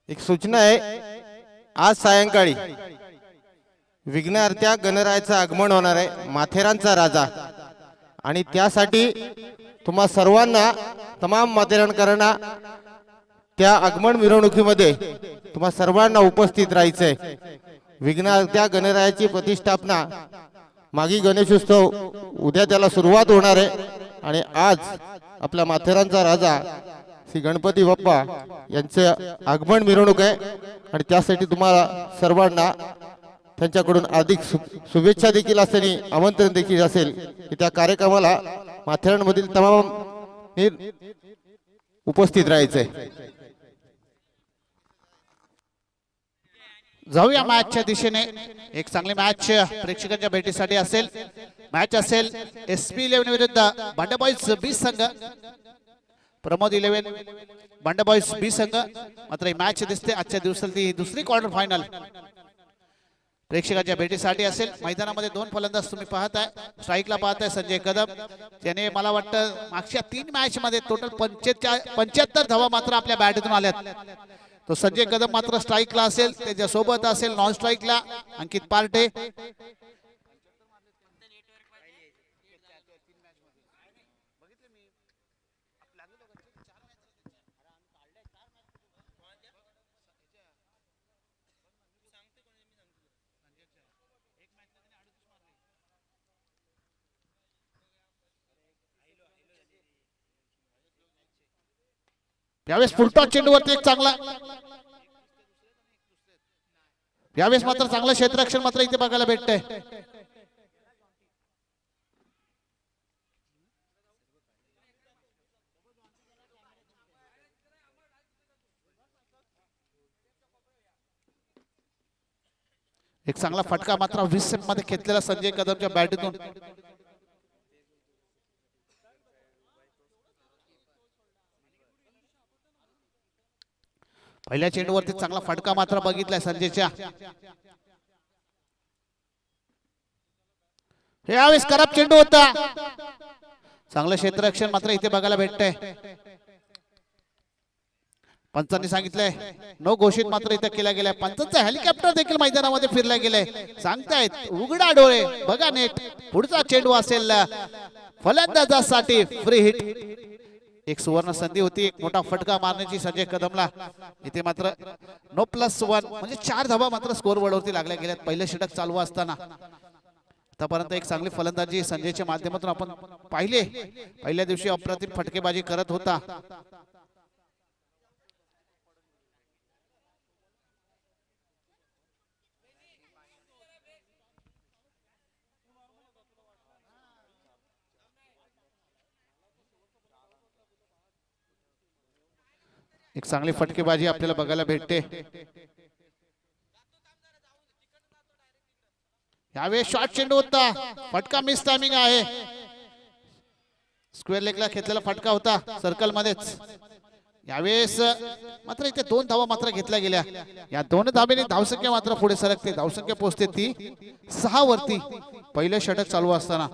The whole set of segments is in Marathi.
एक सूचना आहे, आज सायंकाळी विघ्नहर्त्या गणरायाचं आगमन होणार आहे, माथेरानचा राजा। आणि त्यासाठी तुम्हा सर्वांना, तमाम माथेरानकरांना त्या आगमन मिरवणुकीमध्ये तुम्हा सर्वांना उपस्थित राहायचंय। विघ्नहर्त्या गणरायाची प्रतिष्ठापना, मागी गणेशोत्सव उद्या त्याला सुरुवात होणार आहे। आणि आज आपला माथेरानचा राजा श्री गणपती बाप्पा यांचे आगमन मिरवणूक आहे। आणि त्यासाठी तुम्हाला सर्वांना त्यांच्याकडून अधिक शुभेच्छा देखील असेल, आमंत्रण देखील असेल की त्या कार्यक्रमाला माथेरानमधील तमाम उपस्थित राहायचंय। जाऊया मॅचच्या दिशेने। एक चांगली मॅच प्रेक्षकांच्या भेटीसाठी असेल। मॅच असेल SP11 विरुद्ध बांडा बॉयज बी संघ, प्रमोद 11 बांडा बॉयज बी संघ। मात्र ही मॅच दिसते आजच्या दिवसातली दुसरी क्वार्टर फायनल प्रेक्षकांच्या भेटीसाठी असेल। मैदानामध्ये दोन फलंदाज तुम्ही पाहताय। स्ट्राईकला पाहताय संजय कदम, त्याने मला वाटतं मागच्या 3 मॅच मध्ये टोटल 75 धावा मात्र आपल्या बॅटतून आल्यात। तो संजय कदम मात्र स्ट्राईकला असेल, त्याच्या सोबत असेल नॉन स्ट्राईकला अंकित पार्टे। यावेळेस फुलटॉस चेंडूवरती एक चांगला, यावेळेस मात्र चांगलं क्षेत्ररक्षण मात्र इथे बघायला भेटतंय। एक चांगला फटका मात्र 20 मध्ये घेतलेला संजय कदमच्या बॅटतून। पहिल्या चेंडूवरती चांगला फटका मात्र बघितलाय संजयच्या। हे यावेळेस खराब चेंडू होता, चांगलं क्षेत्ररक्षण मात्र इथे बघायला भेटतंय। पंचांनी सांगितलंय नो घोषित मात्र इथे केला गेलाय। पंचांचा हेलिकॉप्टर देखील मैदानामध्ये फिरला गेलाय, सांगतायत उघडा डोळे बघा नेट। पुढचा चेंडू असेल फलंदाजासाठी फ्री हिट। एक सुवर्ण संधी होती, एक मोठा फटका मारण्याची संजय कदमला। इथे मात्र नो +1 म्हणजे 4 धावा मात्र स्कोर बोर्डवरती लागल्या गेल्यात पहिलं षटक चालू असताना। आतापर्यंत एक चांगली फलंदाजी संजयच्या माध्यमातून आपण पाहिले। पहिल्या दिवशी अप्रतिम फटकेबाजी करत होता। एक चांगली फटकेबाजी आपल्याला बघायला भेटते। यावेळेस शॉर्ट चेंडू होता, फटका मिस टायमिंग आहे। स्क्वेअर लेगला घेतलेला फटका होता सर्कल मध्येच। यावेळेस मात्र इथे 2 धावा मात्र घेतल्या गेल्या। या 2 धावेने धावसंख्या मात्र पुढे सरकते, धावसंख्या पोहोचते ती 6 वरती पहिलं षटक चालू असताना।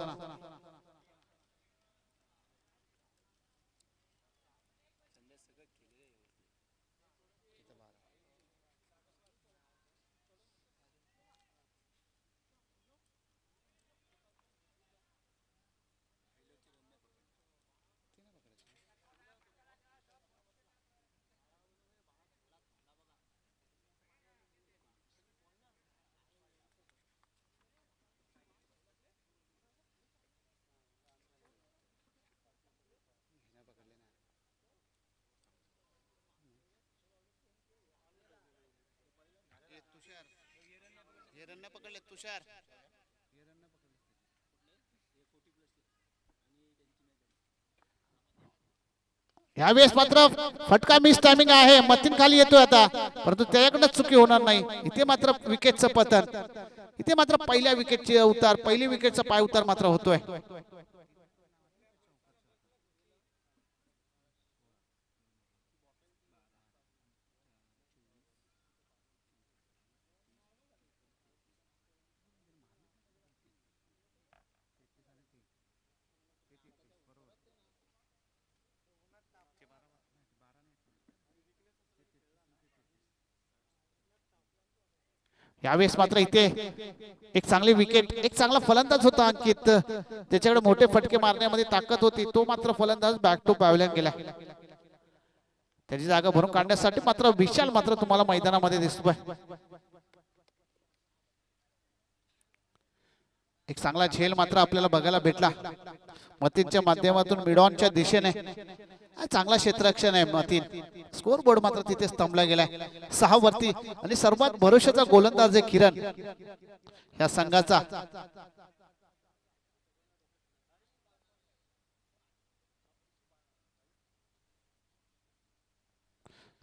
तुषार यावेळेस मात्र फटका मिस टायमिंग आहे, मतीन खाली येतोय आता, परंतु त्याच्याकडनं चुकी होणार नाही। इथे मात्र विकेटचं पतन, इथे मात्र पहिल्या विकेटचे उतार, पहिली विकेटचा पाय उतार मात्र होतोय। यावेळेस मात्र इथे एक चांगली विकेट, एक चांगला फलंदाज होता अंकित, त्याच्याकडे मोठे फटके मारण्यामध्ये ताकद होती, तो मात्र फलंदाज बॅक टू पॅव्हलियन गेला. त्याची जागा भरून काढण्यासाठी मात्र विशाल मात्र तुम्हाला मैदानामध्ये दिसतोय. एक चांगला झेल मात्र आपल्याला बघायला भेटला मतीनच्या माध्यमातून मिडॉनच्या दिशेने. चांगला क्षेत्ररक्षण आहे मतीन. स्कोर बोर्ड मात्र तिथे स्तंभला गेलाय 6 वरती आणि सर्वात भरोशाचा गोलंदाज आहे किरण या संघाचा.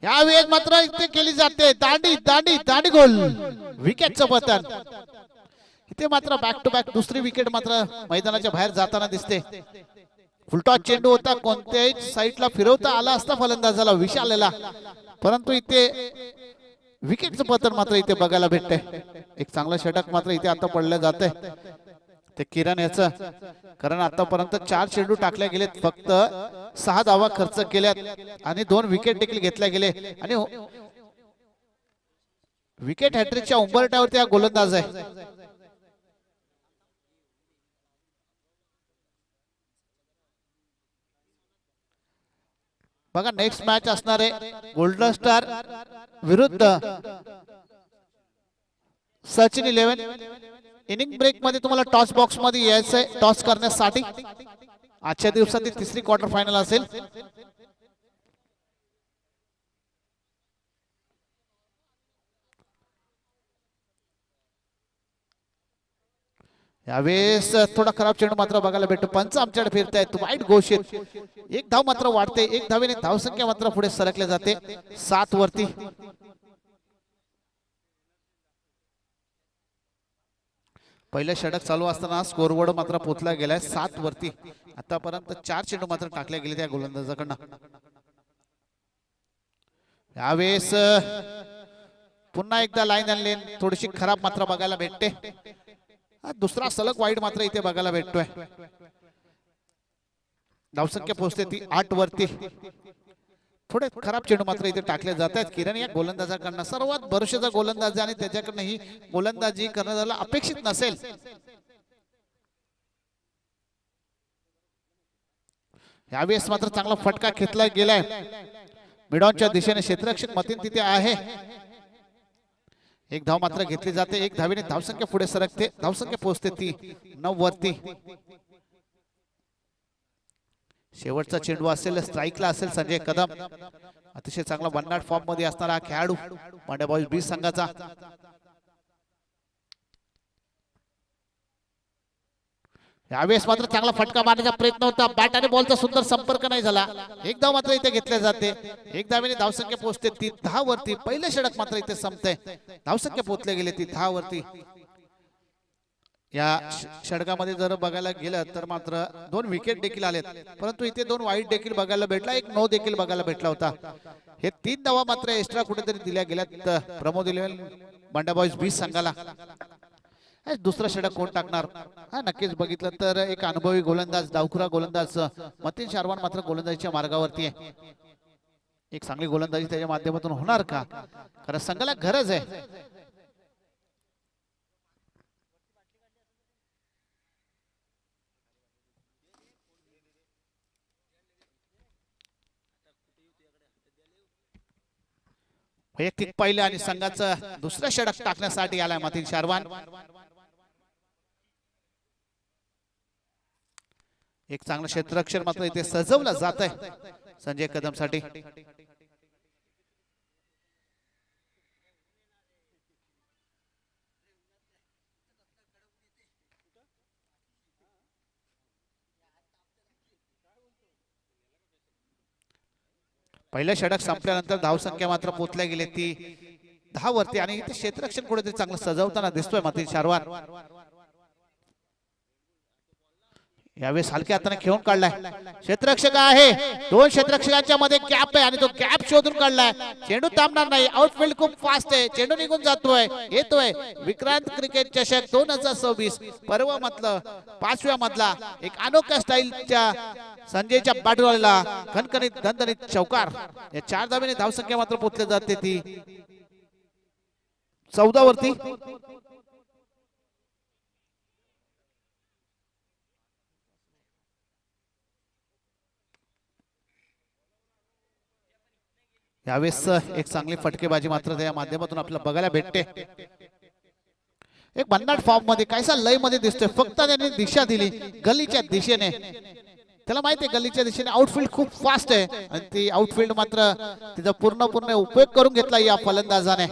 यावेळेस मात्र इथे केली जाते दांडी दांडी दांडी गोल, विकेटचं पतन. इथे मात्र बॅक टू बॅक दुसरी विकेट मात्र मैदानाच्या बाहेर जाताना दिसते. फुलटॉस चेंडू होता, कोणत्याही साईडला फिरवता आला असता फलंदाजाला विशालला, परंतु इथे विकेटचं पतन मात्र इथे बघायला भेटते. एक चांगला षटक मात्र इथे आता पडलं जाते ते किरण याचं, कारण आतापर्यंत 4 चेंडू टाकले गेलेत, फक्त 6 धावा खर्च केल्यात आणि 2 विकेट देखील घेतल्या गेले आणि विकेट हॅट्रिकच्या उंबरठ्यावरती हा गोलंदाज आहे. बघा नेक्स्ट मॅच असणार आहे गोल्डन स्टार विरुद्ध सचिन 11. इनिंग ब्रेक मध्ये तुम्हाला टॉस बॉक्स मध्ये यायचंय टॉस करण्यासाठी. आजच्या दिवसातील तिसरी क्वार्टर फायनल असेल. यावेळेस थोडा खराब चेंडू मात्र बघायला भेटतो. पंच आमच्याकडे फिरतायत, वाईट घोषित. एक धाव मात्र वाढते, एक धावेने धावसंख्या मात्र पुढे सरकले जाते 7 वरती. पहिलं षटक चालू असताना स्कोरबोर्ड मात्र पोचला गेलाय 7 वरती. आतापर्यंत 4 चेंडू मात्र टाकले गेले त्या गोलंदाजाकडनं. यावेळेस पुन्हा एकदा लाईन आणि लेन थोडीशी खराब मात्र बघायला भेटते. दुसरा सलग वाईट मात्र इथे बघायला भेटतोय. धावसंख्या पोहोचते ती 8 वरती. थोडे खराब चेंडू मात्र इथे टाकले जात आहेत. किरण या गोलंदाजाकडनं सर्वात भरोशाचा गोलंदाज आणि त्याच्याकडनं ही गोलंदाजी करण्याला अपेक्षित नसेल. यावेळेस मात्र चांगला फटका घेतला गेलाय मिडॉनच्या दिशेने. क्षेत्ररक्षक मतीन तिथे आहे. एक धाव मात्र घेतली जाते, एक धावेने धावसंख्या पुढे सरकते. धावसंख्या पोहोचते ती 9 वरती. शेवटचा चेंडू असेल, स्ट्राईकला असेल संजय कदम. अतिशय चांगला वननाट फॉर्म मध्ये असणारा खेळाडू मांड्या बॉयज 20 संघाचा. यावेळेस मात्र चांगला फटका मारण्याचा प्रयत्न होता, बॅट आणि बॉलचा सुंदर संपर्क नाही झाला. एक धाव मात्र इथे घेतले जाते, एक धावेने धावसंख्या पोहोचते ती 10 वरती. पहिले षटक मात्र इथे संपते, धावसंख्या पोहोचले गेले ती 10 वरती. या षटकामध्ये जर बघायला गेलं तर मात्र 2 विकेट देखील आलेत, परंतु इथे 2 वाईट देखील बघायला भेटला, एक नो देखील बघायला भेटला होता. हे 3 धावा मात्र एक्स्ट्रा कुठेतरी दिल्या गेल्यात प्रमोद 11 मांड्या बॉयज 20 संघाला. दुसरा षटक कोण टाकणार हा नक्कीच बघितलं तर एक अनुभवी गोलंदाज, डावखुरा गोलंदाज मतीन शारवान मात्र गोलंदाजीच्या मार्गावरती आहे. एक चांगली गोलंदाजी त्याच्या माध्यमातून होणार का, कारण संघाला गरज आहे. वैयक्तिक पहिले आणि संघाचं दुसरं षटक टाकण्यासाठी आलाय मतीन शारवान. एक चांगलं क्षेत्ररक्षण मात्र इथे सजवलं जात आहे संजय कदम साठी. पहिलं षटक संपल्यानंतर धावसंख्या मात्र पोचल्या गेले ती 10 वरती आणि इथे क्षेत्ररक्षण कुठेतरी चांगलं सजवताना दिसतोय मतीन शारवान. यावेळेस हलक्या हाताने खेळून काढलाय क्षेत्ररक्षक आहे. 2 क्षेत्ररक्षकांच्या मध्ये गॅप आहे आणि तो गॅप शोधून काढलाय. चेंडू थांबणार नाही, आउटफील्ड खूप फास्ट आहे, चेंडू निघून जातोय. येतोय विक्रांत क्रिकेट चषक 2026 पर्व मधलं 5व्या मधला एक अनोख्या स्टाईलच्या संजयच्या बॅटवरला खणखणीत दणदणीत चौकार. या 4 धावेने धावसंख्या मात्र पोचले जाते ती 14 वरती. यावेळेस एक चांगली फटकेबाजी मात्र त्या माध्यमातून आपल्याला बघायला भेटते. एक भन्नाट फॉर्म मध्ये कायसा लय मध्ये दिसतोय. फक्त त्याने दिशा दिली गल्लीच्या दिशेने. त्याला माहिती आहे गल्लीच्या दिशेने आउटफील्ड खूप फास्ट आहे आणि ती आउटफील्ड मात्र तिचा पूर्णपणे उपयोग करून घेतला या फलंदाजाने.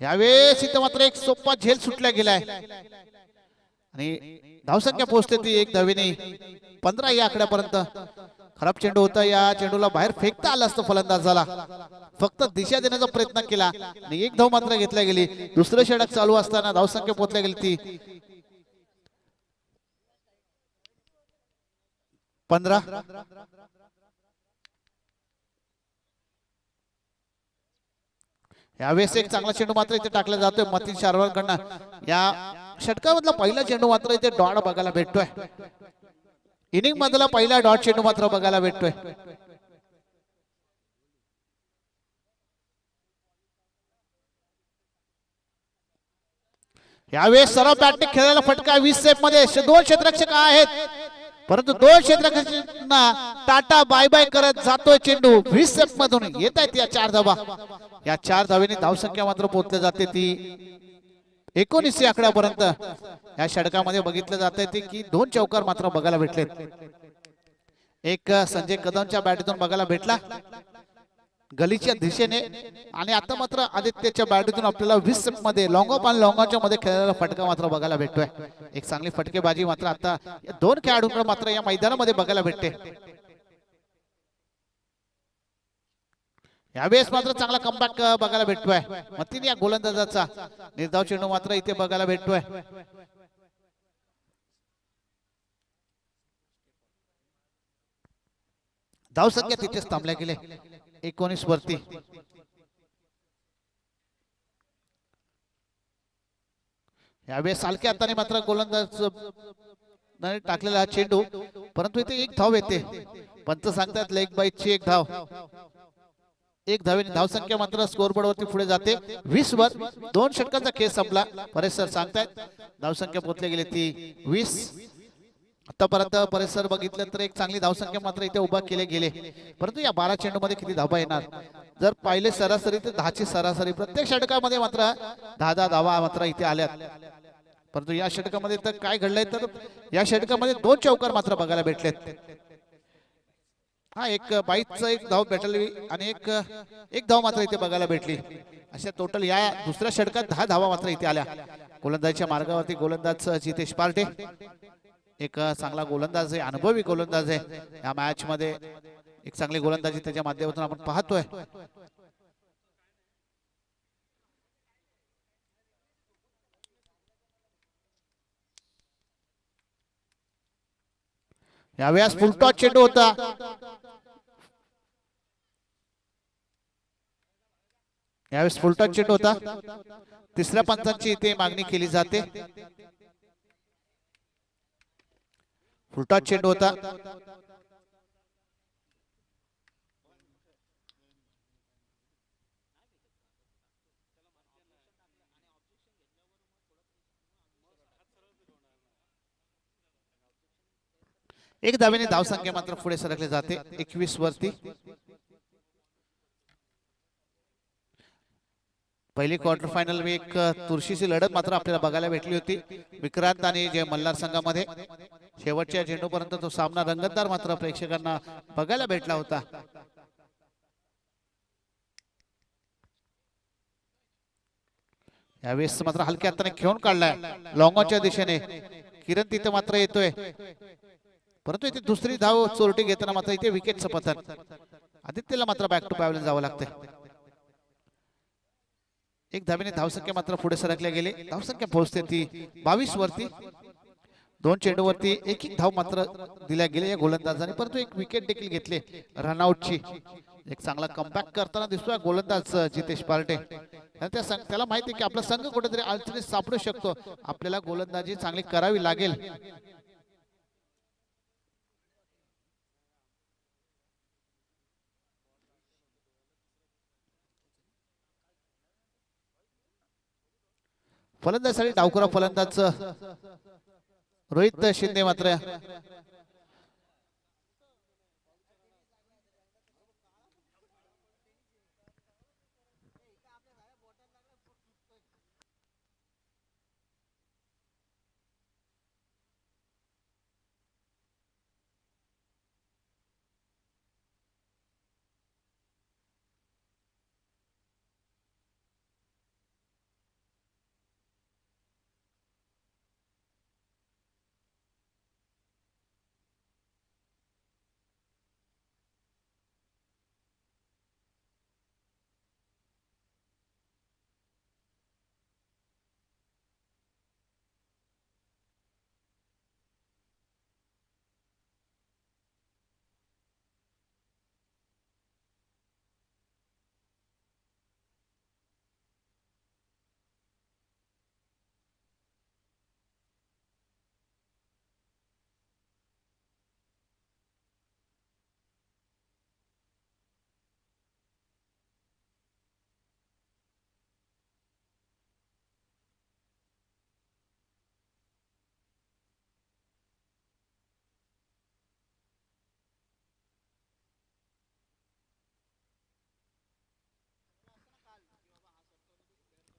यावेळेस इथं मात्र एक सोपा झेल सुटला गेलाय आणि धावसंख्या पोहोचते ती 1 धावेने 15 या आकड्यापर्यंत. खराब चेंडू होता. या चेंडूला बाहेर फेकता आलं असतं फलंदाजाला. फक्त दिशा देण्याचा प्रयत्न केला आणि 1 धाव मात्र घेतल्या गेली. दुसरं षटक चालू असताना धावसंख्या पोहोचल्या गेली ती 15. यावेळेस एक चांगला चेंडू मात्र इथे टाकला जातोय मतीन शारवारकडनं. या षटकामधला पहिला चेंडू मात्र इथे डॉट बघायला भेटतोय. इनिंग मधला पहिला डॉट चेंडू मात्र बघायला भेटतोय. यावेळेस सर्व बॅटिंग खेळायला फटका 20 सेफ मध्ये 2 क्षेत्ररक्षक आहेत. परंतु 2 क्षेत्ररक्षकांना टाटा बाय बाय करत जातोय चेंडू. 20 सेफ मधून येत आहेत या 4 धावा. या 4 धावेने धावसंख्या मात्र पोहोचली जाते ती 19 आकड्यापर्यंत. या षटकामध्ये बघितलं जातंय ती की 2 चौकार मात्र बघायला भेटलेत. एक संजय कदमच्या बॅटीतून बघायला भेटला गलीच्या दिशेने आणि आता मात्र आदित्यच्या बॅटीतून आपल्याला 20 मध्ये लॉंग ऑफ आणि लॉंग ऑनच्या मध्ये खेळलेला फटका मात्र बघायला भेटतोय. एक चांगली फटकेबाजी मात्र आता या 2 खेळाडूंकडे मात्र या मैदानामध्ये बघायला भेटते. यावेळेस मात्र चांगला कमबॅक बघायला भेटतोय मतीन या गोलंदाजाचा. निर्धाव चेंडू मात्र इथे बघायला भेटतोय. धावसंख्या तिथेच थांबल्या गेले 19 वरती. यावेळेस सालके हाताने मात्र गोलंदाज टाकलेला चेंडू. परंतु इथे 1 धाव येते. पंच सांगतात लेग बाईटची 1 धाव. 1 धावेने धावसंख्या मात्र स्कोरबोर्ड वरती पुढे जाते 20 वर. 2 षटकांचा खेळ संपला. परेश सर सांगतायत धावसंख्या पोहोचली गेली ती 20. आतापर्यंत परेश सर बघितलं तर एक चांगली धावसंख्या मात्र इथे उभा केले गेले. परंतु या 12 चेंडू मध्ये किती धावा येणार जर पाहिले सरासरी तर 10 ची सरासरी. प्रत्येक षटकामध्ये मात्र 10 धावा मात्र इथे आल्यात. परंतु या षटकामध्ये तर काय घडलंय तर या षटकामध्ये 2 चौकार मात्र बघायला भेटलेत. हा एक बाईटचा 1 धाव भेटली आणि एक धाव मात्र इथे बघायला भेटली. अशा टोटल या दुसऱ्या षटकात 10 धावा मात्र इथे आल्या. गोलंदाजीच्या मार्गावरती गोलंदाज जितेश पार्टे एक चांगला गोलंदाज आहे. अनुभवी गोलंदाज आहे. या मॅच मध्ये एक चांगली गोलंदाजी त्याच्या माध्यमातून आपण पाहतोय. यावेळेस फुलटॉस चेंडू होता. यावेळेस फुलटॉस चेंडू होता. तिसऱ्या पंचांची इथे मागणी केली जाते. फुलटॉस चेंडू होता. एक धावेने धावसंख्या मात्र पुढे सरकले जाते 21 वरती. पहिली क्वार्टर फायनल में एक तुळशीची लढत मात्र आपल्याला बघायला भेटली होती विक्रांत आणि जय मल्हार संघामध्ये. शेवटच्या चेंडूपर्यंत तो सामना रंगतदार मात्र प्रेक्षकांना बघायला भेटला होता. यावेळेस मात्र हलक्या हाताने खेळून काढलाय लॉंगॉनच्या दिशेने. किरण तिथे मात्र येतोय परंतु इथे दुसरी धाव चोरटी घेताना मात्र इथे विकेटचं पतन. आदित्यला मात्र बॅक टू पॅव्हलियन जावं लागतंय. एक धावेने धावसंख्या मात्र पुढे सरकल्या गेले. धावसंख्या पोहोचते ती 22 वरती. 2 चेंडूवरती एक धाव मात्र दिल्या गेले या गोलंदाजाने. परंतु एक विकेट देखील घेतले रनआउटची. एक चांगला कमबॅक करताना दिसतोय गोलंदाज जितेश पार्टे. त्याला माहिती आहे की आपला संघ कुठेतरी अडचणीत सापडू शकतो. आपल्याला गोलंदाजी चांगली करावी लागेल. फलंदाजासाठी डावखुरा फलंदाज रोहित शिंदे मात्र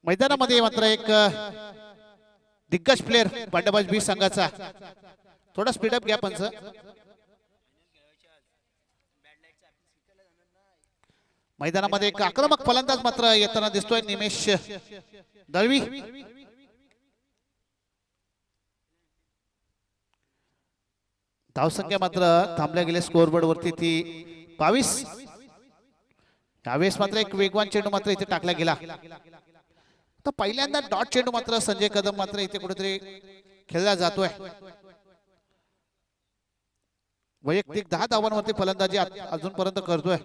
मैदानामध्ये मात्र एक दिग्गज प्लेअर बंडाबाज बी संघाचा थोडा स्पीडअप घ्या पंच. मैदानामध्ये एक आक्रमक फलंदाज मात्र येताना दिसतोय निमेश दळवी. धावसंख्या मात्र थांबल्या गेले स्कोअरबोर्ड वरती ती 22. यावेळेस मात्र एक वेगवान चेंडू मात्र इथे टाकला गेला. तर पहिल्यांदा डॉट चेंडू मात्र संजय कदम मात्र इथे कुठेतरी खेळला जातोय. वैयक्तिक 10 धावांवरती फलंदाजी अजूनपर्यंत करतोय.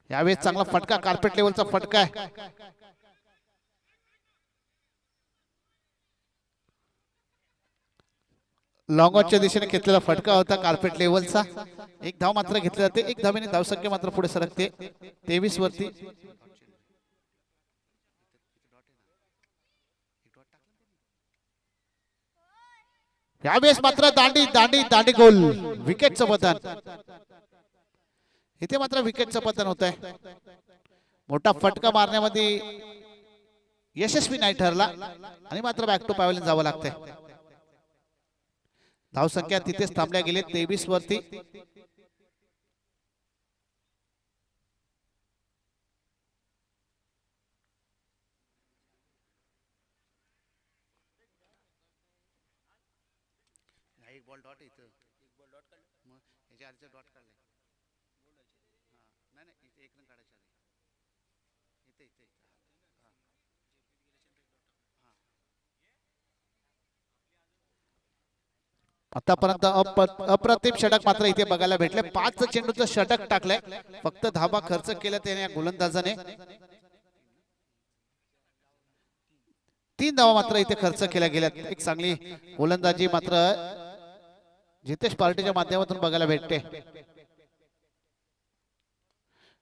यावेळेस चांगला फटका कार्पेट लेवलचा फटका आहे. लॉंग ऑनच्या दिशेने घेतलेला फटका होता कार्पेट लेवलचा. एक धाव मात्र घेतली जाते. एक धावेने धावसंख्या मात्र पुढे सरकते 23 वरती. यावेळेस मात्र दांडी दांडी दांडी गोल विकेटचं पतन. इथे मात्र विकेटचं पतन होत आहे. मोठा फटका मारण्यामध्ये यशस्वी नाही ठरला आणि मात्र बॅक टू पॅव्हलियन जावं लागतंय. धावसंख्या तिथेच थांबल्या गेले 23 वरती. एक बॉल डॉट इथं एक बॉल डॉट काढले मग याच्या आधीचा डॉट काढले. नाही नाही इथे एक रन काढायच्या आधी इथे इथे आतापर्यंत अप्रतिम षटक मात्र इथे बघायला भेटले. 5 चेंडूचं षटक टाकलंय. फक्त धाबा खर्च केला त्याने गोलंदाजाने. 3 धावा मात्र इथे खर्च केल्या गेल्यात. एक चांगली गोलंदाजी मात्र जितेश पार्टीच्या माध्यमातून बघायला भेटते.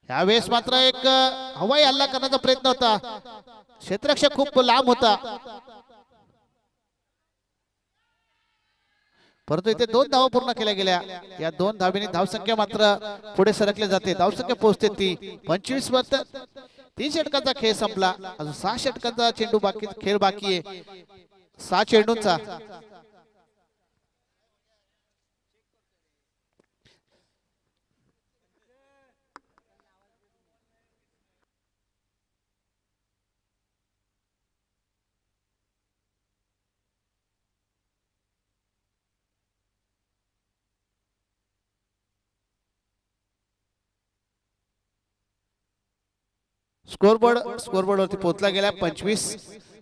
यावेळेस मात्र एक हवाई हल्ला करण्याचा प्रयत्न होता. क्षेत्ररक्षक खूप लांब होता परंतु इथे 2 धावा पूर्ण केल्या गेल्या. या 2 धावेने धावसंख्या मात्र पुढे सरकले जाते. धावसंख्या पोहोचते ती 25 वर. 3 षटकांचा खेळ संपला. अजून 6 षटकांचा चेंडू बाकी खेळ बाकी आहे. 6 चेंडूंचा. स्कोरबोर्ड वरती पोहोचला गेला 25.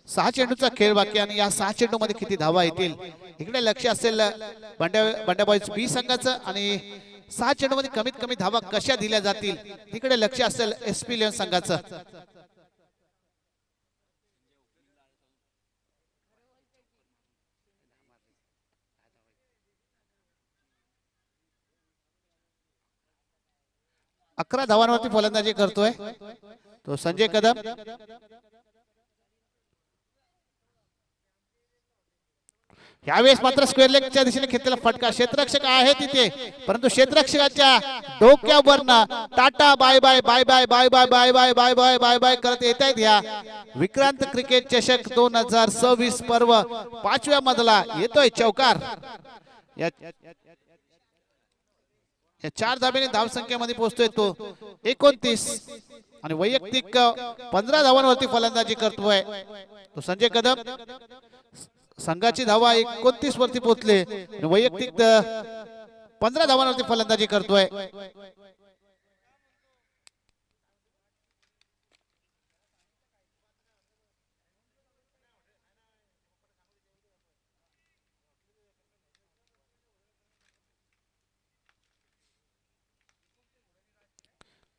6 चेंडूचा खेळ बाकी आणि या 6 चेंडू मध्ये किती धावा येतील इकडे लक्ष असेल बंड्याबॉईज बी संघाचं. आणि 6 चेंडू मध्ये कमीत कमी धावा कशा दिल्या जातील तिकडे लक्ष असेल SP 11 संघाचं. 11 धावांवरती फलंदाजी करतोय तो संजय कदम. यावेळेस मात्र स्क्वेअर लेगच्या दिशेने घेतलेला फटका. क्षेत्ररक्षक आहे तिथे परंतु क्षेत्ररक्षकाच्या डोक्यावरनं tata bye bye bye bye bye bye bye bye bye bye bye bye करत येत आहेत. या विक्रांत क्रिकेट चषक 2026 पर्व 5व्या मधला येतोय चौकार. या 4 धाब्याने धावसंख्येमध्ये पोहोचतोय तो 29 आणि वैयक्तिक 15 धावांवरती फलंदाजी करतोय तो संजय कदम. संघाची धावा 29 वरती पोहोचले आणि वैयक्तिक 15 धावांवरती फलंदाजी करतोय.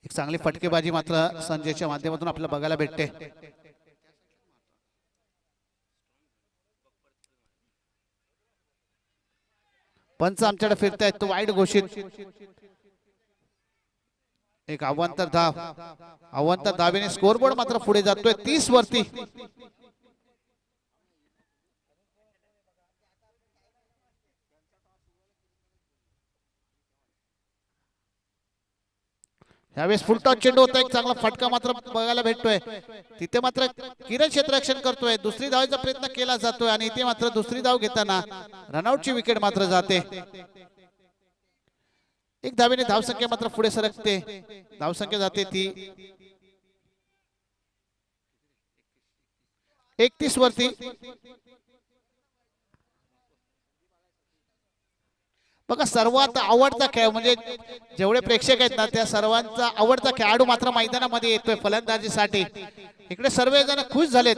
एक चांगली फटकेबाजी मात्र संजयच्या माध्यमातून आपल्याला बघायला भेटते. पंच आमच्याकडे फिरतायत तो वाईट घोषित. एक अवांतर धावेने स्कोरबोर्ड मात्र पुढे जातोय 30 वरती. यावेळेस फुल टॉस चेंडू होता. एक चांगला फटका मात्र बघायला भेटतोय. तिथे मात्र किरण क्षेत्ररक्षण करतोय. दुसरी धावेचा प्रयत्न केला जातोय आणि इथे मात्र दुसरी धाव घेताना रनआउटची विकेट मात्र जाते. एक धावेने धावसंख्या मात्र पुढे सरकते. धावसंख्या जाते ती 31 वरती. बघा सर्वात आवडता खेळ म्हणजे जेवढे प्रेक्षक आहेत ना त्या सर्वांचा आवडता खेळाडू मात्र मैदानामध्ये येतोय फलंदाजीसाठी. इकडे सर्वजण खुश झालेत.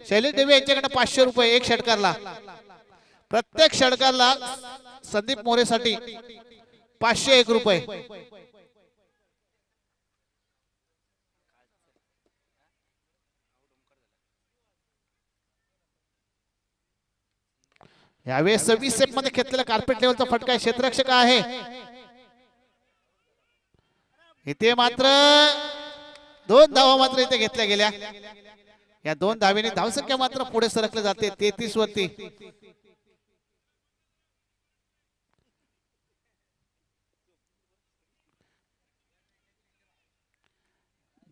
शैलेश देवी यांच्याकडे 500 रुपये एक षटकारला. प्रत्येक षटकारला संदीप मोरेसाठी 501 रुपये. यावेळेस 26 सेप मध्ये घेतलेला कार्पेट लेवलचा फटका क्षेत्ररक्षक आहे. इथे मात्र 2 धावा मात्र इथे घेतल्या गेल्या. या 2 धावेने धावसंख्या मात्र पुढे सरकले जाते 33 वरती.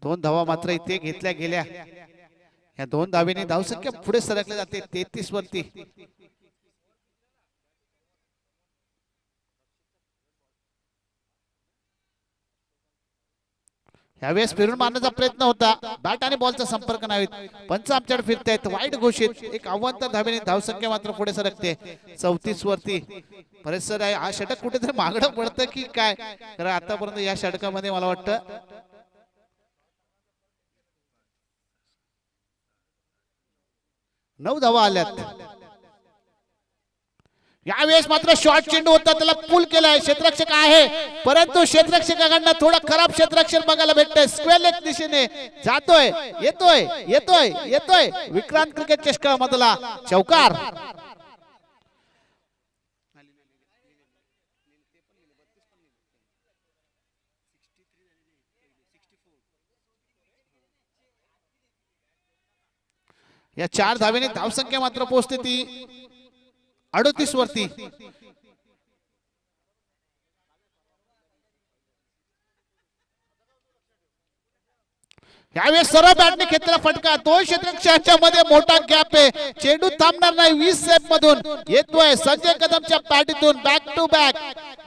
दोन धावा मात्र इथे घेतल्या गेल्या. या 2 धावेने धावसंख्या पुढे सरकले जाते 33 वरती. यावेळेस फिरून मारण्याचा प्रयत्न होता. बॅट आणि बॉलचा संपर्क नाही. पंच आमच्याकडे फिरतायत वाईट घोषित. एक अवांतर धावेने धावसंख्या मात्र पुढे सरकते 34 वरती. परिसर आहे हा षटक कुठेतरी मागणं पडतं की काय. कारण आतापर्यंत या षटकामध्ये मला वाटतं 9 धावा आल्यात. यावेळेस मात्र शॉर्ट चेंडू होता त्याला पुल केलाय. क्षेत्ररक्षक आहे परंतु क्षेत्ररक्षकांना थोडा खराब क्षेत्ररक्षण बघायला भेटतंय. स्क्वेअर लेग दिशेने जातोय येतोय येतोय येतोय. विक्रांत क्रिकेट चषकामधला चौकार. या 4 धावेने धावसंख्या मात्र पोहोचते ती 38 वरती. यावेळेस सर्व बॅटने घेतलेला फटका. 2 क्षेत्ररक्षकांच्या मध्ये मोठा गॅप आहे. चेंडू थांबणार नाही. 20 सेप मधून येतोय संजय कदमच्या बॅटीतून बॅक टू बॅक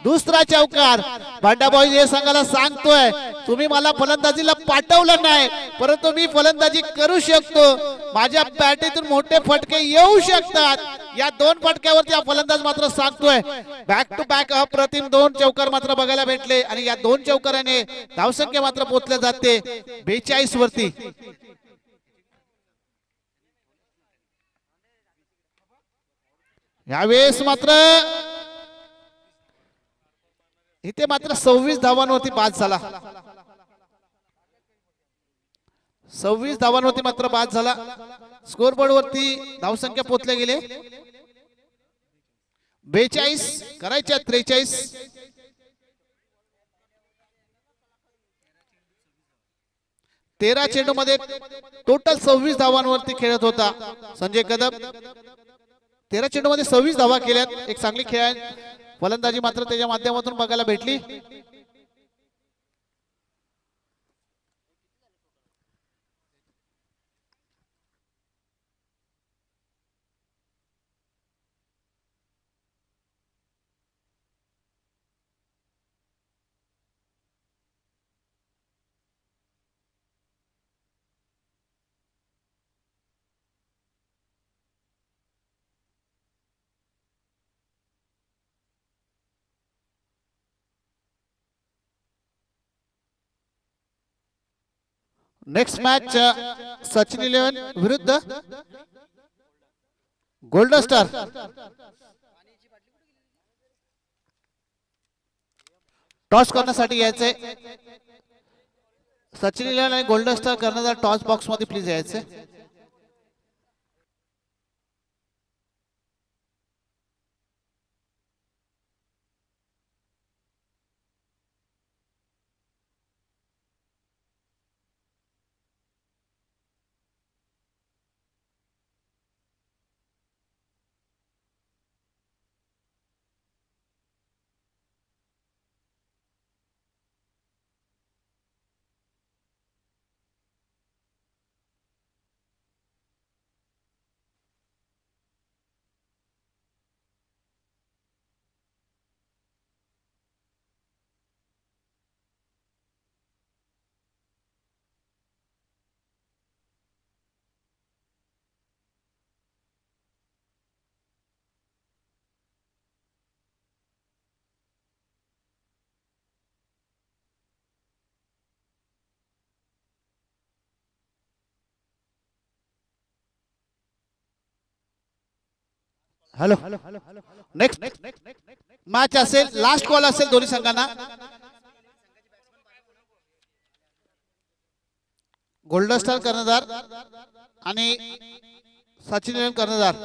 दुसरा चौकार. भांडाभाई हे संघाला सांगतोय तुम्ही मला फलंदाजीला पाठवलं नाही परंतु मी फलंदाजी करू शकतो. माझ्या बॅटीतून मोठे फटके येऊ शकतात. या 2 फटक्यावरती हा फलंदाज मात्र सांगतोय. बॅक टू बॅक अप्रतिम 2 चौकार मात्र बघायला भेटले आणि या 2 चौकाराने धावसंख्या मात्र पोहोचल्या जाते 42 वरती. यावेळेस मात्र इथे मात्र 26 धावांवरती बाद झाला. 26 धावांवरती मात्र बाद झाला. स्कोरबोर्ड वरती धावसंख्या पोहोचले गेले 42 करायच्या 43. 13 चेंडू मध्ये टोटल 26 धावांवरती खेळत होता संजय कदम. 13 चेंडू मध्ये 26 धावा केल्यात. एक चांगली फलंदाजी मात्र त्याच्या माध्यमातून बघायला भेटली. नेक्स्ट मॅच सचिन 11 विरुद्ध गोल्डन स्टार. टॉस करण्यासाठी यायचे सचिन 11 आणि गोल्डन स्टार कर्णधार टॉस बॉक्स मध्ये प्लीज यायचे. हॅलो. नेक्स्ट मॅच असेल, लास्ट कॉल असेल दोन्ही संघांना. गोल्डन स्टार कर्णधार आणि सचिन 11 कर्णधार.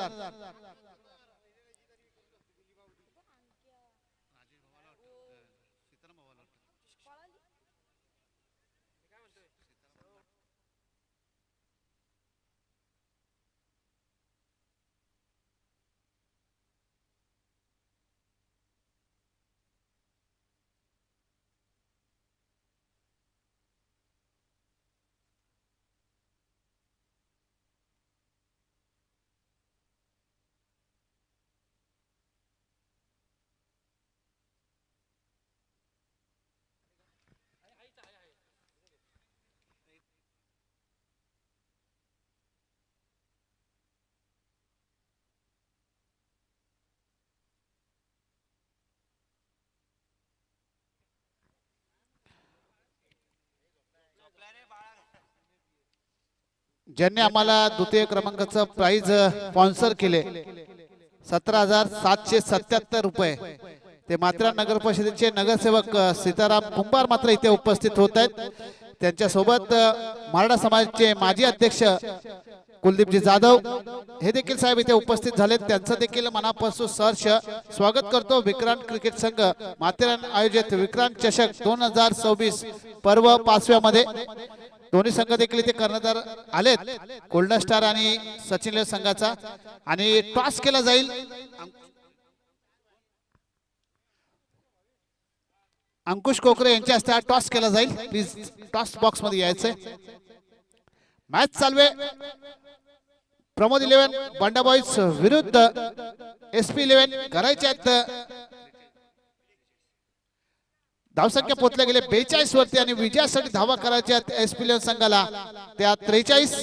ज्यांनी आम्हाला द्वितीय क्रमांकाचं प्राइज स्पॉन्सर केले 17,777 रुपये, ते माथेरान नगर परिषदेचे नगरसेवक सीताराम कुंभार मात्र इथे उपस्थित होत आहेत. त्यांच्यासोबत मराठा समाजाचे माजी अध्यक्ष कुलदीपजी जाधव हे देखील साहेब इथे उपस्थित झालेत. त्यांचं देखील मनापासून सहर्ष स्वागत करतो. विक्रांत क्रिकेट संघ माथेरान आयोजित विक्रांत चषक 2026 पर्व 5व्या मध्ये दोन्ही संघ देखील इथे कर्णधार आलेत, गोल्डन स्टार आणि सचिन संघाचा. आणि टॉस केला जाईल. अंकुश कोकरे यांच्या हस्ते टॉस केला जाईल. प्लीज टॉस बॉक्स मध्ये यायचंय. मॅच चालू आहे. प्रमोद 11 बंडा बॉईज विरुद्ध SP 11 करायचे आहेत. धावसंख्या पोहोचले गेले 42 वरती आणि विजयासाठी धावा करायच्या SP 11 संघाला, त्या 43.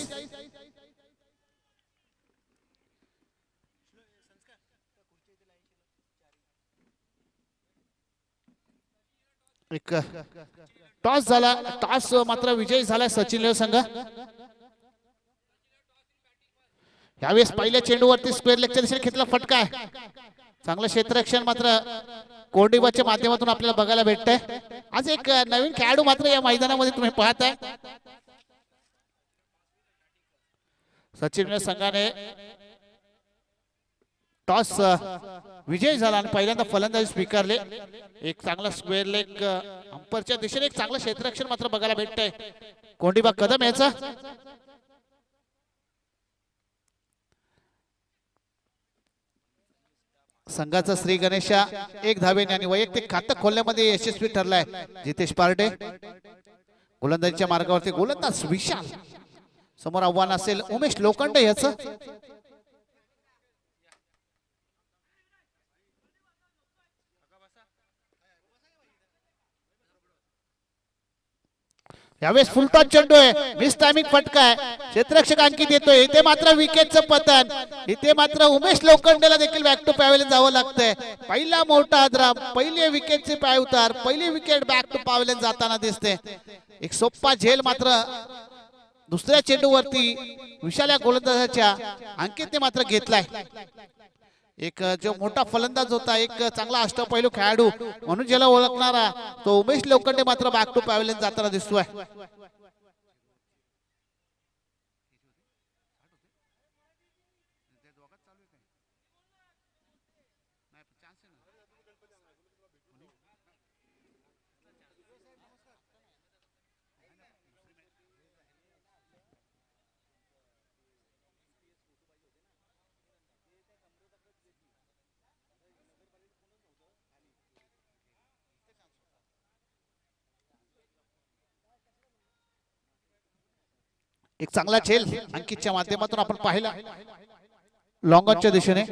एक टॉस झाला, टॉस मात्र विजयी झालाय सचिन 11 संघ. यावेळेस पहिल्या चेंडूवरती स्क्वेअर लेगच्या दिशेने घेतला फटका आहे. चांगलं क्षेत्ररक्षण मात्र कोर्डिबाच्या माध्यमातून आपल्याला बघायला भेटतंय. आज एक नवीन खेळाडू मात्र या मैदानामध्ये तुम्ही पाहताय. सचिन संघाने टॉस विजय झाला आणि पहिल्यांदा फलंदाजी स्वीकारले. एक चांगला स्क्वेअर लेग अंपरच्या दिशेने एक चांगलं क्षेत्ररक्षण मात्र बघायला भेटतंय कोंडीबा कदम याचा संघाचा श्री गणेशा 1 धावेने आणि वैयक्तिक खातं खोलण्यामध्ये यशस्वी ठरलाय जितेश पारडे. गोलंदाजीच्या मार्गावरती गोलंदाज विशाल. समोर आव्हान असेल उमेश लोखंडे याचं. यावेळेस फुलटॉस चेंडू आहे. मिस टायमिंग फटका आहे. क्षेत्ररक्षक अंकित येतोय. इथे मात्र विकेटचं पतन. इथे मात्र उमेश लोखंडेला देखील बॅक टू पॅवेलियन जावं लागतंय. पहिला मोठा हादरा. पहिली विकेटचे पाय उतार. पहिली विकेट बॅक टू पॅवेलियन जाताना दिसते. एक सोप्पा झेल मात्र दुसऱ्या चेंडूवरती विशाल या गोलंदाजाच्या अंकितने मात्र घेतलाय. एक जो मोठा फलंदाज होता, एक चांगला अष्टपैलू खेळाडू म्हणून ज्याला ओळखणारा तो उमेश लोखंडे मात्र बॅक टू पॅवेलियन जाताना दिसतोय. एक चांगला झेल अंकितच्या माध्यमातून आपण पाहिला लॉंग ऑनच्या दिशेने.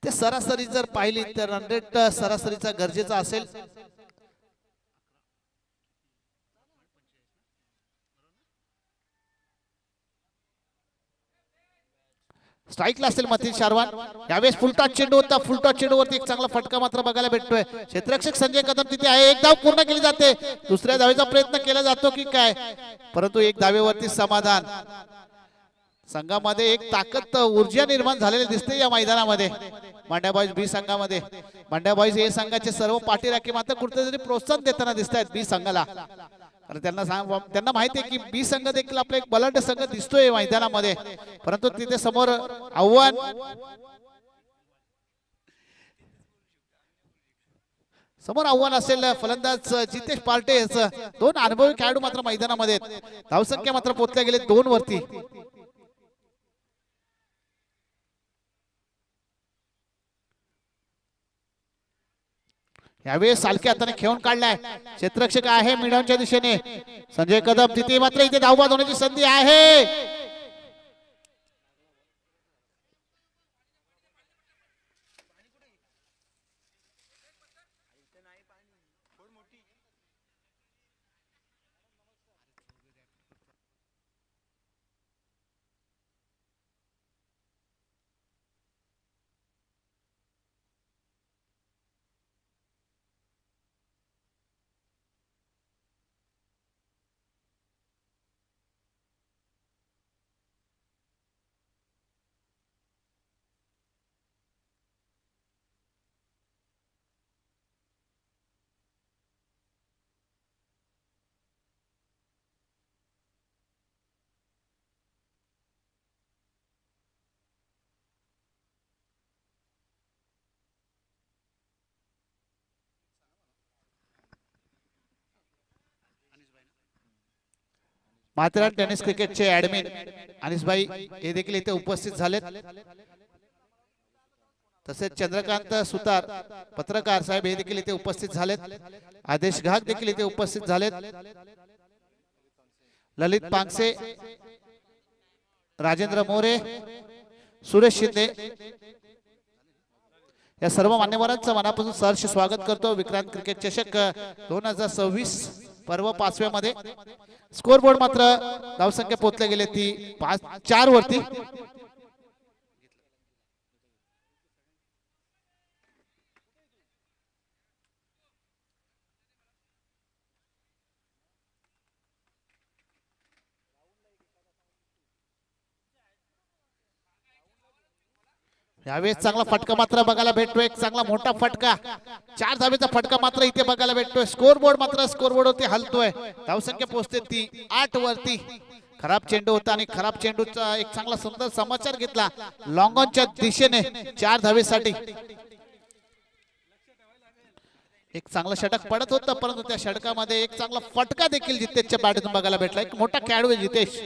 ते सरासरी जर पाहिली तर 100 सरासरीचा गरजेचा असेल. स्ट्राईकला असेल मतीन शारवान. यावेळेस फुलटॉस चेंडू होता. फुलटॉस चेंडूवरती एक चांगला फटका मात्र बघायला भेटतोय. क्षेत्ररक्षक संजय कदम तिथे आहे. एक धाव पूर्ण केली जाते. दुसऱ्या धावेचा प्रयत्न केला जातो की काय, परंतु एक धावेवरती समाधान. संघामध्ये एक ताकद ऊर्जा निर्माण झालेली दिसते या मैदानामध्ये. मांड्या बॉईज बी संघामध्ये. मांड्या बॉईज हे संघाचे सर्व पाठीराखी मात्र कुठेतरी प्रोत्साहन देताना दिसत आहेत बी संघाला. कारण त्यांना माहिती आहे की बी संघ देखील आपला एक बलाढ्य संघ दिसतोय मैदानामध्ये, परंतु तिथे समोर आव्हान. समोर आव्हान असेल फलंदाज जितेश पार्टे याचं. 2 अनुभवी खेळाडू मात्र मैदानामध्ये. धावसंख्या मात्र पोहोचल्या गेले 2 वरती. यावेळेस सालके हाताने खेळून काढलाय. क्षेत्ररक्षक आहे मिडॉनच्या दिशेने संजय कदम. तिथे मात्र इथे धावबाद होण्याची संधी आहे. माथेरान टेनिस क्रिकेटचे ऍडमिन अनिसभाई हे देखील इथे उपस्थित झालेत. तसेच चंद्रकांत सुतार पत्रकार साहेब हे देखील इथे उपस्थित झालेत. आदेश घाग देखील इथे उपस्थित झालेत. ललित पांगसे, राजेंद्र मोरे, सुरेश शिंदे या सर्व मान्यवरांचं मनापासून सहर्ष स्वागत करतो. विक्रांत क्रिकेट चषक 2026 पर्व 5व्या मध्ये. स्कोर बोर्ड मात्र धावसंख्या पोहोचले गेले ती 4 वरती. यावेळेस चांगला फटका मात्र बघायला भेटतोय. एक चांगला मोठा फटका 4 धावेचा फटका मात्र इथे बघायला भेटतोय. स्कोर बोर्ड वरती हलतोय. धावसंख्या पोहोचते ती 8 वरती. खराब चेंडू होता आणि खराब चेंडूचा एक चांगला सुंदर समाचार घेतला लॉंग ऑनच्या दिशेने 4 धावेसाठी. एक चांगला षटक पडत होतं, परंतु त्या षटकामध्ये एक चांगला फटका देखील जितेशच्या बॅटतून बघायला भेटला. एक मोठा खेळाडू आहे जितेश.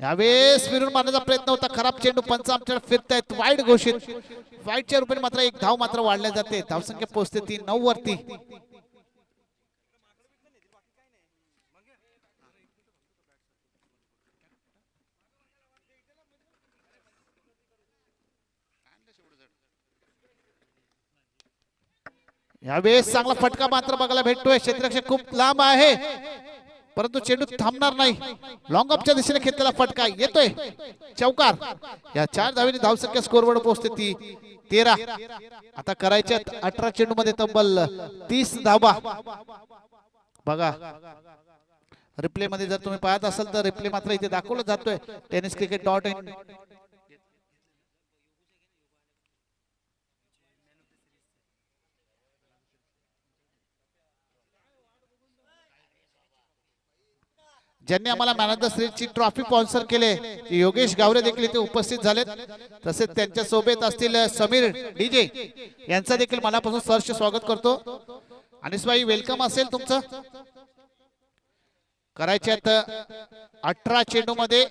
यावेळेस फिरून मारण्याचा प्रयत्न होता, खराब चेंडू. पंच आमच्याकडे फिरतायत, वाईड घोषित. वाईडच्या रूपाने मात्र एक धाव मात्र वाढल्या जाते. धावसंख्या पोहोचते ती 9 वरती. यावेळेस चांगला फटका मात्र बघायला भेटतोय. क्षेत्ररक्षक खूप लांब आहे, परंतु चेंडू थांबणार नाही. लॉंग ऑफच्या दिशेने खेळलेला फटका येतोय, चौकार. या 4 धावेने धावसंख्या स्कोरवर पोहोचते ती 13. आता करायच्या 18 चेंडू मध्ये तब्बल 30 धावा. बघा रिप्ले मध्ये जर तुम्ही पाहत असाल तर रिप्ले मात्र इथे दाखवलं जातोय tenniscricket.in. ज्यांनी आम्हाला मॅन ऑफ द सिरीजची ट्रॉफी स्पॉन्सर केले योगेश गावरे देखील इथे उपस्थित झालेत. तसेच त्यांच्या सोबत असतील समीर डीजे यांचा देखील मनापासून सहर्ष स्वागत करतो. अनिसबाई वेलकम असेल तुमचं. करायच्यात 18 चेंडू मध्ये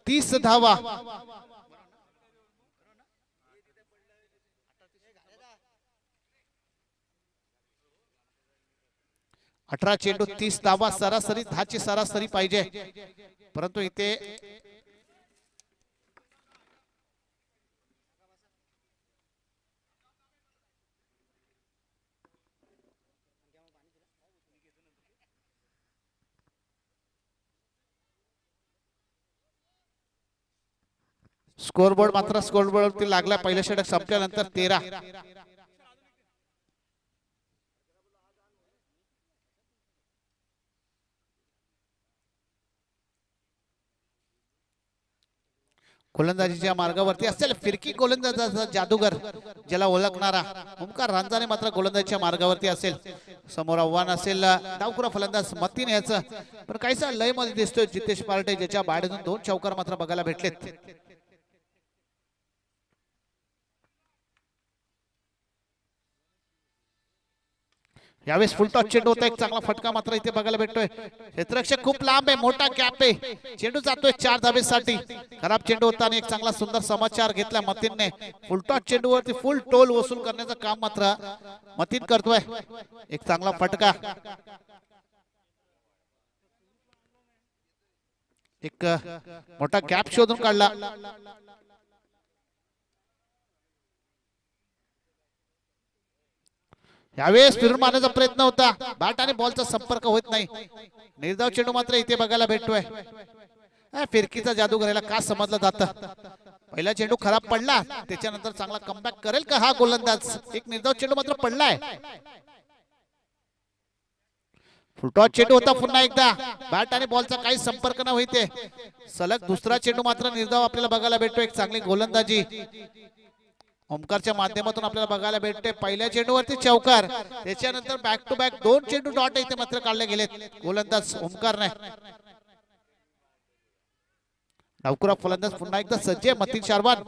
30 धावा. 18 चेंडू 30 धावा. सरासरी 10 ची सरासरी पाहिजे, परंतु इथे स्कोरबोर्ड मात्र स्कोरबोर्डवरती लागला. पहिल्या षटक संपल्यानंतर 13. गोलंदाजीच्या मार्गावरती असेल फिरकी गोलंदाजाचा जादूगर ज्याला ओळखणारा ओमकार रांजाने मात्र गोलंदाजीच्या मार्गावरती असेल. समोर आव्हान असेल डावखुरा फलंदाज मतीन याचं, पण काहीसा लय मध्ये दिसतोय जितेश पार्टे, ज्याच्या बॅटमधून 2 चौकार मात्र बघायला भेटलेत. यावेळेस फुल टॉस चेंडू होता. एक चांगला फटका मात्र इथे बघायला भेटतोय. क्षेत्ररक्षक खूप लांब आहे, मोठा गॅप आहे. चेंडू जातोय 4 धावेसाठी. खराब चेंडू होता आणि एक चांगला सुंदर समाचार घेतला मतीनने. फुल टॉस चेंडूवरती फुल टोल वसूल करण्याचं काम मात्र मतीन करतोय. एक चांगला फटका. एक मोठा गॅप शोधून काढला. यावेळेस फिरून मारण्याचा प्रयत्न होता, बॅट आणि बॉलचा संपर्क होत नाही. निर्धाव चेंडू मात्र इथे बघायला भेटतोय. फिरकीचा जादू करायला का समजलं जातं. पहिला चेंडू खराब पडला, त्याच्यानंतर चांगला कमबॅक करेल का हा गोलंदाज. एक निर्धाव चेंडू मात्र पडलाय. फुलटॉस चेंडू होता पुन्हा एकदा, बॅट आणि बॉलचा काही संपर्क न होते. सलग दुसरा चेंडू मात्र निर्धाव आपल्याला बघायला भेटतो. एक चांगली गोलंदाजी ओमकारच्या माध्यमातून आपल्याला बघायला भेटते. पहिल्या चेंडूवरती चौकार, त्याच्यानंतर बॅक टू बॅक 2 चेंडू डॉट इथे मात्र काढले गेलेत गोलंदाज ओमकारने. डावखुरा फलंदाज पुन्हा एकदा सज्ज मतीन शारवान.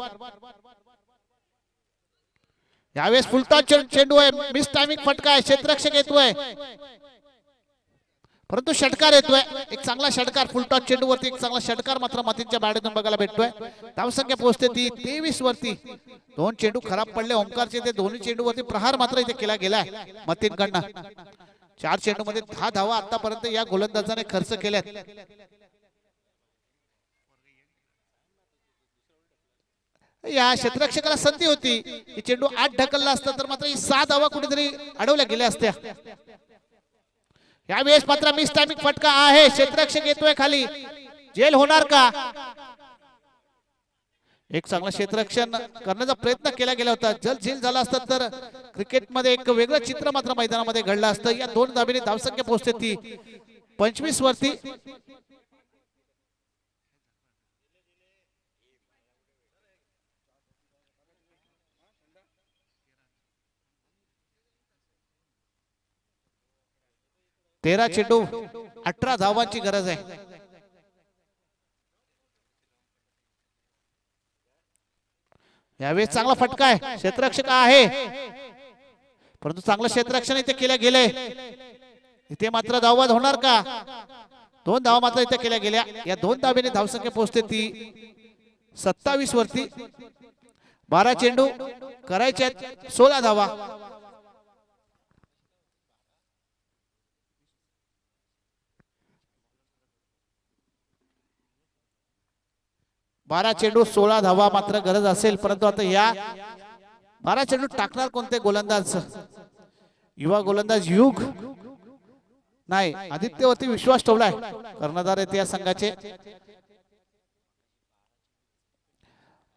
यावेळेस फुलटॉस चेंडू आहे, मिस टायमिंग फटका आहे. क्षेत्ररक्षक येतोय, परंतु षटकार येतोय. एक चांगला षटकार फुलटॉस चेंडूवरती, एक चांगला षटकार मात्र मतीनच्या बॅटमधून बघायला भेटतोय. धावसंख्या पोहोचते ती 23 वरती. 2 चेंडू खराब पडले ओमकारचे, ते दोन्ही चेंडूवरती प्रहार मात्र इथे केला गेलाय मतीनकडनं. 4 चेंडू मध्ये 10 धावा आतापर्यंत या गोलंदाजाने खर्च केल्यात. या क्षेत्ररक्षकाला संधी होती, ही चेंडू 8 ढकलला असता तर मात्र 6 धावा कुठेतरी अडवल्या गेल्या असत्या. यावेळेस मात्र मिस टायमिंग फटका आहे. क्षेत्ररक्षक येतोय खाली, जेल होणार का. एक चांगला क्षेत्ररक्षण करण्याचा प्रयत्न केला गेला होता. जर जेल झाला असता तर क्रिकेटमध्ये एक वेगळं चित्र मात्र मैदानामध्ये घडलं असतं. या 2 धावेने धावसंख्या पोहोचते ती 25 वरती. तेरा चेंडू 18 धावांची गरज आहे. यावेळेस चांगला फटका आहे, क्षेत्ररक्षक आहे परंतु चांगलं क्षेत्ररक्षण इथे केल्या गेले. इथे मात्र धावबाद होणार का? 2 धावा मात्र इथे केल्या गेल्या. या 2 धावेने धावसंख्या पोहोचते ती 27 वरती. 12 चेंडू करायचे 16 धावा. बारा चेंडू 16 धावा मात्र गरज असेल परंतु आता या 12 चेंडू टाकणार कोणते गोलंदाज? युवा गोलंदाज युग नाही, आदित्यवरती विश्वास ठेवलाय कर्णधार आहेत या संघाचे.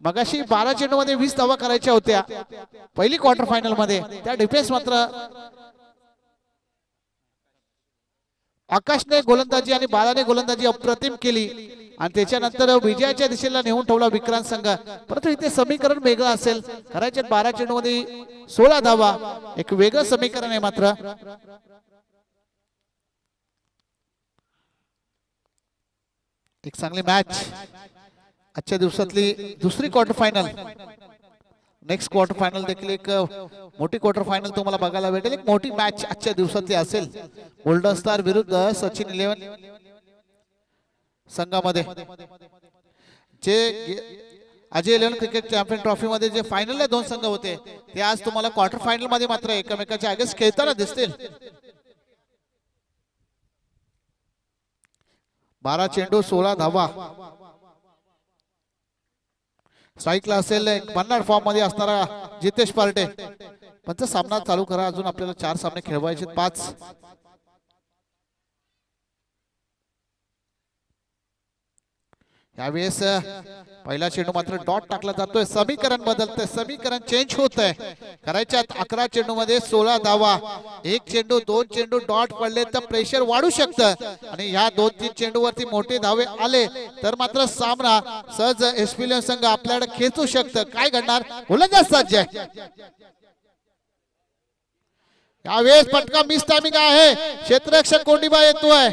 मगाशी 12 चेंडू मध्ये 20 धावा करायच्या होत्या पहिली क्वार्टर फायनल मध्ये. त्या डिफेन्स मात्र आकाशने गोलंदाजी आणि बालाने गोलंदाजी अप्रतिम केली आणि त्याच्यानंतर विजयाच्या दिशेला नेऊन ठेवला विक्रांत संघ. परंतु इथे समीकरण वेगळं असेल. करायचे 12 चेंडू मध्ये 16 धावा, एक वेगळं समीकरण आहे. मात्र एक चांगली मॅच आजच्या दिवसातली दुसरी quarter final. Next quarter final देखील एक मोठी क्वार्टर फायनल तुम्हाला बघायला भेटेल. एक मोठी मॅच आजच्या दिवसातली असेल. गोल्डन स्टार विरुद्ध सचिन 11 संघामध्ये. जे अजय 11 क्रिकेट चॅम्पियन ट्रॉफी मध्ये जे फायनल 2 संघ होते ते आज तुम्हाला क्वार्टर फायनल मध्ये मात्र एकमेकांच्या अगेन्स्ट खेळताना दिसतील. 12 चेंडू 16 धावा. स्ट्राईकला असेल बन्नाड फॉर्म मध्ये असणारा जितेश पार्टे. पण सामना चालू करा, अजून आपल्याला 4 सामने खेळवायचे 5. यावेळेस पहिला चेंडू मात्र डॉट टाकला जातोय. समीकरण बदलतंय, समीकरण चेंज होत आहे. करायच्यात 11 चेंडू मध्ये 16 धावा. 1 चेंडू 2 चेंडू डॉट पडले तर प्रेशर वाढू शकतं आणि ह्या 2-3 चेंडू वरती मोठे धावे आले तर मात्र सामना सहज एसपीएल संघ आपल्याकडे खेचू शकतं. काय घडणार? गोलंदाज सज्ज आहे. यावेळेस पटका मिस टायमिंग आहे. क्षेत्ररक्षक कोंडीबा येतोय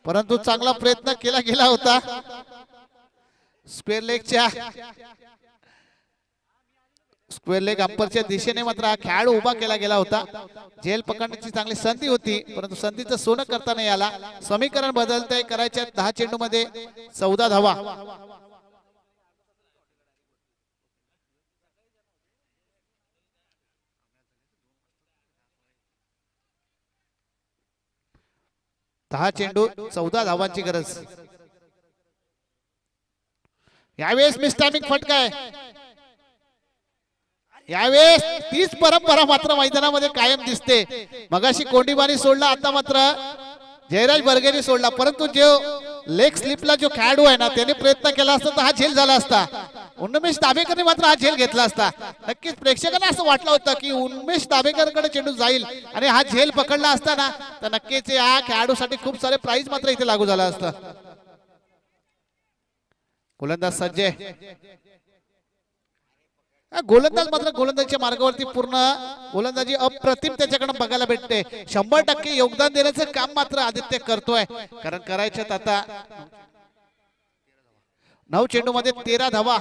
परंतु चांगला प्रयत्न केला गेला होता. स्क्वेअर लेग अंपरच्या दिशेने मात्र हा खेळाडू उभा केला गेला होता. झेल पकडण्याची चांगली संधी होती परंतु संधीचं सोनं करता नाही आला. समीकरण बदलतंय. करायच्या 10 चेंडू मध्ये 14 धावा. दहा चेंडू 14 धावांची गरज. यावेळेस मिस टायमिंग फटका आहे. यावेळेस तीच परंपरा मात्र मैदानामध्ये कायम दिसते. मगाशी कोंडीबानी सोडला, आता मात्र जयराज बर्गेनी सोडला. परंतु जो लेग स्लिपला जो खेळाडू आहे ना त्याने प्रयत्न केला असता तर हा झेल झाला असता. उन्मेष दाभेकरने मात्र हा झेल घेतला असता. नक्कीच प्रेक्षकांना असं वाटलं होतं की उन्मेष दाभेकरकडे चेंडू जाईल आणि हा झेल पकडला असताना तर नक्कीच या खेळाडूसाठी खूप सारे प्राइज मात्र इथे लागू झाला असता. गोलंदाज सज्ज. गोलंदाज मात्र गोलंदाजीच्या मार्गावरती पूर्ण गोलंदाजी अप्रतिम त्याच्याकडे बघायला भेटते. 100% योगदान देण्याचं काम मात्र आदित्य करतोय. कारण करायच्यात आता 9 चेंडू मध्ये 13 धावा.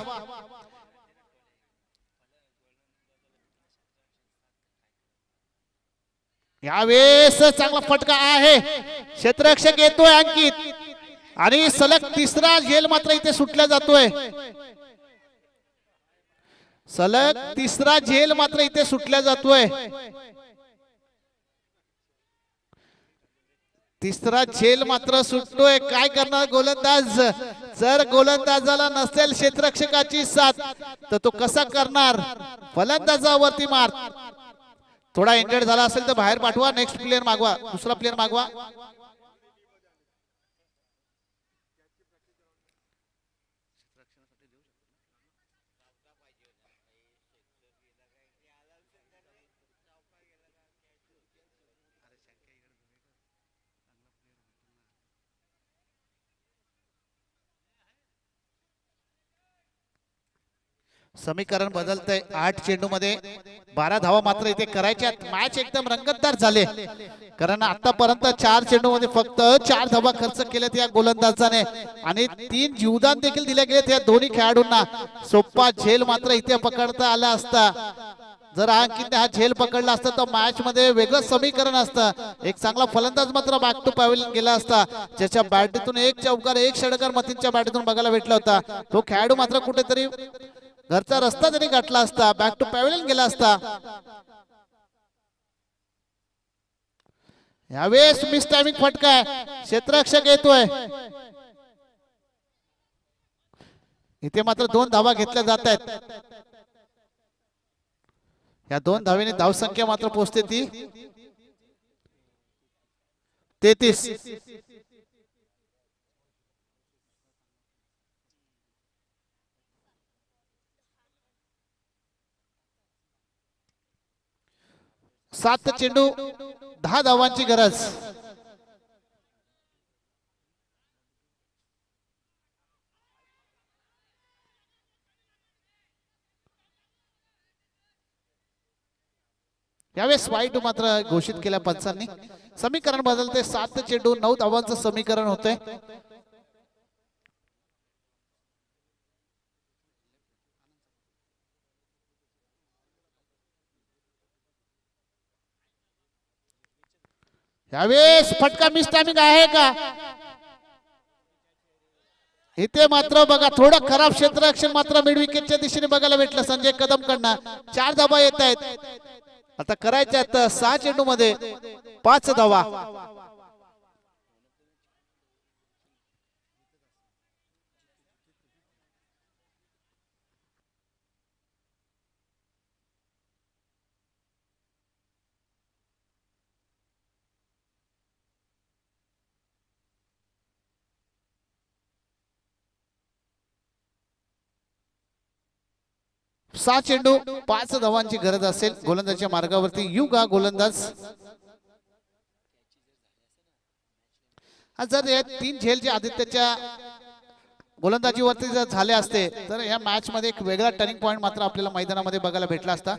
यावेळेस चांगला फटका आहे. क्षेत्ररक्षक येतोय अंकित आणि सलग 3रा झेल मात्र इथे सुटला जातोय. सलग 3रा झेल मात्र इथे सुटला जातोय. 3रा झेल मात्र सुटतोय. काय करणार गोलंदाज? जर गोलंदाजाला नसेल क्षेत्ररक्षकाची साथ तर तो कसा करणार? फलंदाजावरती मार. थोडा इंजर्ड झाला असेल तर बाहेर पाठवा. नेक्स्ट प्लेयर मागवा, दुसरा प्लेयर मागवा. समीकरण बदलतंय 8 चेंडू मध्ये 12 धावा मात्र इथे करायच्या. मॅच एकदम रंगतदार झाले कारण आतापर्यंत 4 चेंडू मध्ये फक्त 4 धावा खर्च केल्यात या गोलंदाजाने आणि 3 जीवदान देखील दिले गेलेत या दोन्ही खेळाडूंना. सोप्पा झेल मात्र इथे पकडता आला असता. जर अंकितने हा झेल पकडला असता तर मॅच मध्ये वेगळं समीकरण असतं. एक चांगला फलंदाज मात्र बॅक टू पॅव्हलियन गेला असता ज्याच्या बॅटीतून एक चौकार एक षटकार मतींच्या बॅटीतून बघायला भेटला होता. तो खेळाडू मात्र कुठेतरी घरचा रस्ता तरी गाठला असता, बॅक टू पॅव्हलियन गेला असता. यावेळेस मिस टायमिंग फटका आहे, क्षेत्ररक्षक येतोय. इथे मात्र 2 धावा घेतल्या जात आहेत. या 2 धावेने धावसंख्या मात्र पोहोचते ती 33. सात चेंडू 10 धावांची गरज. यावेळेस वाईट मात्र घोषित केल्या पंचांनी. समीकरण बदलते. 7 चेंडू 9 धावांचं समीकरण होतंय. यावेळेस फटका मिस टायमिंग आहे का? इथे मात्र बघा थोडं खराब क्षेत्ररक्षण मात्र मिड विकेटच्या दिशेने बघायला भेटलं संजय कदम कडनं. 4 धावा येत आहेत. आता करायच्या आहेत 6 चेंडू मध्ये 5 धावा. सहा चेंडू 5 धावांची गरज असेल. गोलंदाजच्या मार्गावरती युगा गोलंदाज. जर या 3 झेल जे आदित्यच्या गोलंदाजीवरती जर झाले असते तर या मॅच मध्ये एक वेगळा टर्निंग पॉइंट मात्र आपल्याला मैदानामध्ये बघायला भेटला असता.